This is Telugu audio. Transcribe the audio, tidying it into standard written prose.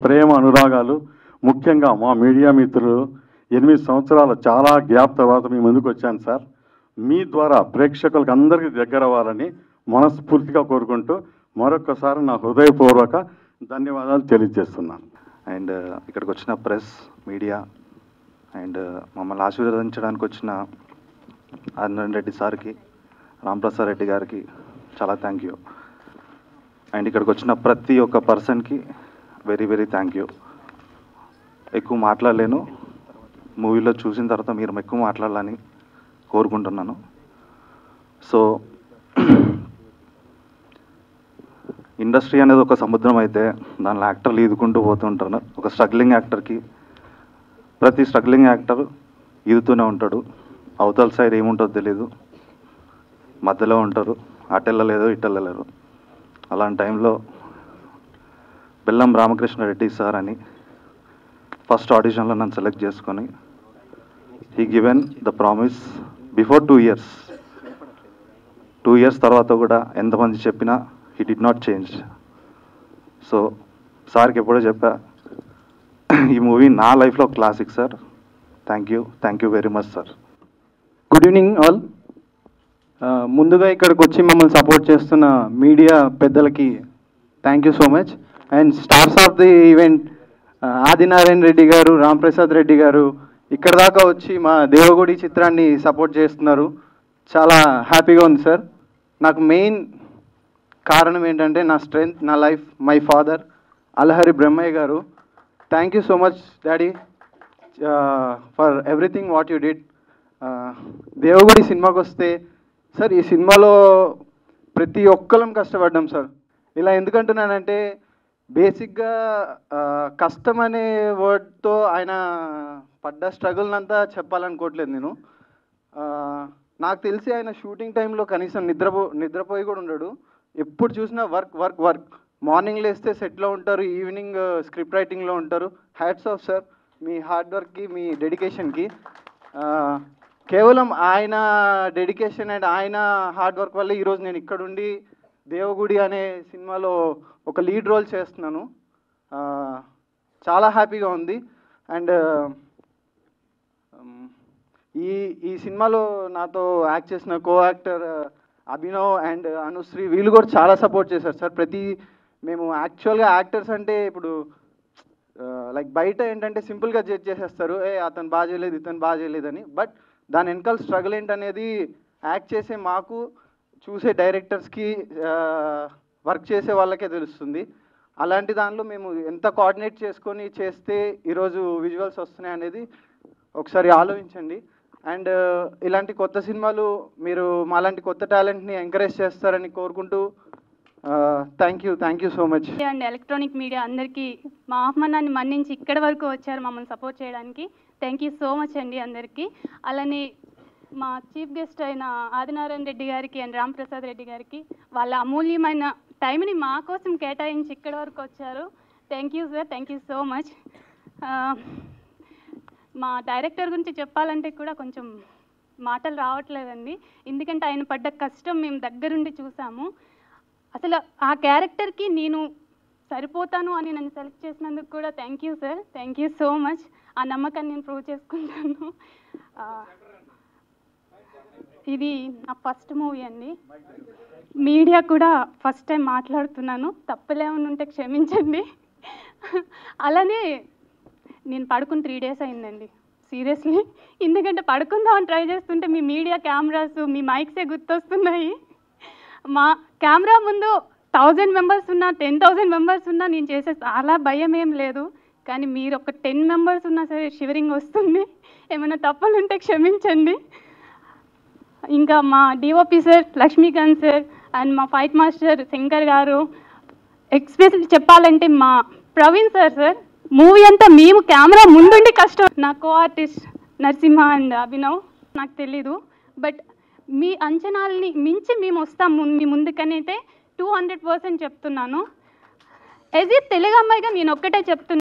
ప్రేమ అనురాగాలు, ముఖ్యంగా మా మీడియా మిత్రులు 8 సంవత్సరాల చాలా గ్యాప్ తర్వాత మీ ముందుకు వచ్చాను సార్. మీ ద్వారా ప్రేక్షకులకు అందరికీ దగ్గర అవ్వాలని మనస్ఫూర్తిగా కోరుకుంటూ మరొకసారి నా హృదయపూర్వక ధన్యవాదాలు తెలియజేస్తున్నాను. అండ్ ఇక్కడికి వచ్చిన ప్రెస్, మీడియా అండ్ మమ్మల్ని ఆశీర్వదించడానికి వచ్చిన ఆదినారాయణ రెడ్డి సార్కి, రాంప్రసాద్ రెడ్డి గారికి చాలా థ్యాంక్ యూ. అండ్ ఇక్కడికి వచ్చిన ప్రతి ఒక్క పర్సన్కి వెరీ వెరీ థ్యాంక్ యూ. ఎక్కువ మాట్లాడలేను, మూవీలో చూసిన తర్వాత మీరు ఎక్కువ మాట్లాడాలని కోరుకుంటున్నాను. సో ఇండస్ట్రీ అనేది ఒక సముద్రం అయితే దానిలో యాక్టర్లు ఈదుకుంటూ పోతుంటారు. ఒక స్ట్రగ్లింగ్ యాక్టర్కి ప్రతి స్ట్రగ్లింగ్ యాక్టర్ ఈదుతూనే ఉంటాడు. అవతల సైడ్ ఏముంటుందో తెలీదు, మధ్యలో ఉంటారు, అటెళ్ళలేదు ఇటెళ్ళలేరు. అలాంటి టైంలో బెల్లం రామకృష్ణారెడ్డి సార్ అని ఫస్ట్ ఆడిషన్లో నన్ను సెలెక్ట్ చేసుకొని he given the promise before 2 years. 2 years తర్వాత కూడా ఎంతమంది చెప్పినా he did not change. So సార్కి ఎప్పుడో చెప్పా, ఈ మూవీ నా లైఫ్లో classic sir. Thank you very much sir. Good evening all. ముందుగా ఇక్కడికి వచ్చి మమ్మల్ని సపోర్ట్ చేస్తున్న మీడియా పెద్దలకి thank you so much. And stars of the event Adinarayana Reddy గారు, రాంప్రసాద్ రెడ్డి గారు ఇక్కడ దాకా వచ్చి మా దేవగుడి చిత్రాన్ని సపోర్ట్ చేస్తున్నారు. చాలా హ్యాపీగా ఉంది సార్. నాకు మెయిన్ కారణం ఏంటంటే నా స్ట్రెంగ్త్, నా life, my father Alahari Brahmayya garu. Thank you so much daddy for everything what you did. Devagudi సినిమాకి వస్తే సార్, ఈ సినిమాలో ప్రతి ఒక్కరం కష్టపడ్డాం సార్. ఇలా ఎందుకంటున్నానంటే బేసిక్గా కష్టం అనే వర్డ్తో ఆయన పడ్డ స్ట్రగుల్నంతా చెప్పాలనుకోవట్లేదు నేను. నాకు తెలిసి ఆయన షూటింగ్ టైంలో కనీసం నిద్రపోయి కూడా ఉండడు. ఎప్పుడు చూసినా వర్క్ వర్క్ వర్క్. మార్నింగ్ లేస్తే సెట్లో ఉంటారు, ఈవినింగ్ స్క్రిప్ట్ రైటింగ్లో ఉంటారు. హ్యాట్స్ ఆఫ్ సార్ మీ హార్డ్ వర్క్కి, మీ డెడికేషన్కి. కేవలం ఆయన డెడికేషన్ అండ్ ఆయన హార్డ్ వర్క్ వల్ల ఈరోజు నేను ఇక్కడుండి దేవగుడి అనే సినిమాలో ఒక లీడ్ రోల్ చేస్తున్నాను. చాలా హ్యాపీగా ఉంది. అండ్ ఈ సినిమాలో నాతో యాక్ట్ చేసిన co actor Abhinav and Anusri, వీళ్ళు కూడా చాలా సపోర్ట్ చేశారు సార్. మేము యాక్చువల్గా యాక్టర్స్ అంటే ఇప్పుడు లైక్ బయట ఏంటంటే సింపుల్గా జడ్జ్ చేసేస్తారు, అతను బాగా చేయలేదు, ఇతను బాగా చేయలేదని. బట్ దాని వెనకాల స్ట్రగుల్ ఏంటనేది యాక్ట్ చేసే మాకు, చూసే డైరెక్టర్స్కి, వర్క్ చేసే వాళ్ళకే తెలుస్తుంది. అలాంటి దానిలో మేము ఎంత కోఆర్డినేట్ చేసుకొని చేస్తే ఈరోజు విజువల్స్ వస్తున్నాయి అనేది ఒకసారి ఆలోచించండి. అండ్ ఇలాంటి కొత్త సినిమాలు మీరు మాలాంటి కొత్త టాలెంట్ని ఎంకరేజ్ చేస్తారని కోరుకుంటూ thank you so much. And electronic media అందరికీ మా ఆహ్వానాన్ని మన్నించి ఇక్కడి వరకు వచ్చారు మమ్మల్ని సపోర్ట్ చేయడానికి. థ్యాంక్ యూ సో మచ్ అండి అందరికీ. అలానే మా చీఫ్ గెస్ట్ అయిన ఆదినారాయణ రెడ్డి గారికి అండ్ రాంప్రసాద్ రెడ్డి గారికి వాళ్ళ అమూల్యమైన టైంని మా కోసం కేటాయించి ఇక్కడి వరకు వచ్చారు. Thank you sir, thank you so much. మా డైరెక్టర్ గురించి చెప్పాలంటే కూడా కొంచెం మాటలు రావట్లేదండి. ఎందుకంటే ఆయన పడ్డ కష్టం మేము దగ్గరుండి చూసాము. అసలు ఆ క్యారెక్టర్కి నేను సరిపోతాను అని నన్ను సెలెక్ట్ చేసినందుకు కూడా thank you sir, thank you so much. ఆ నమ్మకాన్ని నేను ప్రూవ్ చేసుకుంటాను. ఇది నా ఫస్ట్ మూవీ అండి. మీడియా కూడా ఫస్ట్ టైం మాట్లాడుతున్నాను, తప్పులేమన్నా ఉంటే క్షమించండి. అలానే నేను పడుకుని 3 days అయిందండి సీరియస్లీ. ఎందుకంటే పడుకుందామని ట్రై చేస్తుంటే మీ మీడియా కెమెరాస్, మీ మైక్సే గుర్తొస్తున్నాయి. మా కెమెరా ముందు 1000 members ఉన్నా, 10,000 members ఉన్నా నేను చేసే చాలా భయం ఏం లేదు. కానీ మీరు ఒక 10 members ఉన్నా సరే షివరింగ్ వస్తుంది. ఏమైనా తప్పులు ఉంటే క్షమించండి. ఇంకా మా DOP sir Lakshmikant sir and మా ఫైట్ మాస్టర్ శంకర్ గారు, ఎక్స్పెషల్లీ చెప్పాలంటే మా ప్రవీణ్ సార్ మూవీ అంతా మేము కెమెరా ముందుండి కష్టం. నా co artist Narasimha and Abhinav, నాకు తెలీదు. బట్ మీ అంచనాలని మించి మేము వస్తాం మీ ముందుకనైతే 200% చెప్తున్నాను. యాజ్ ఏ తెలుగు అమ్మాయిగా నేను ఒక్కటే చెప్తున్నాను.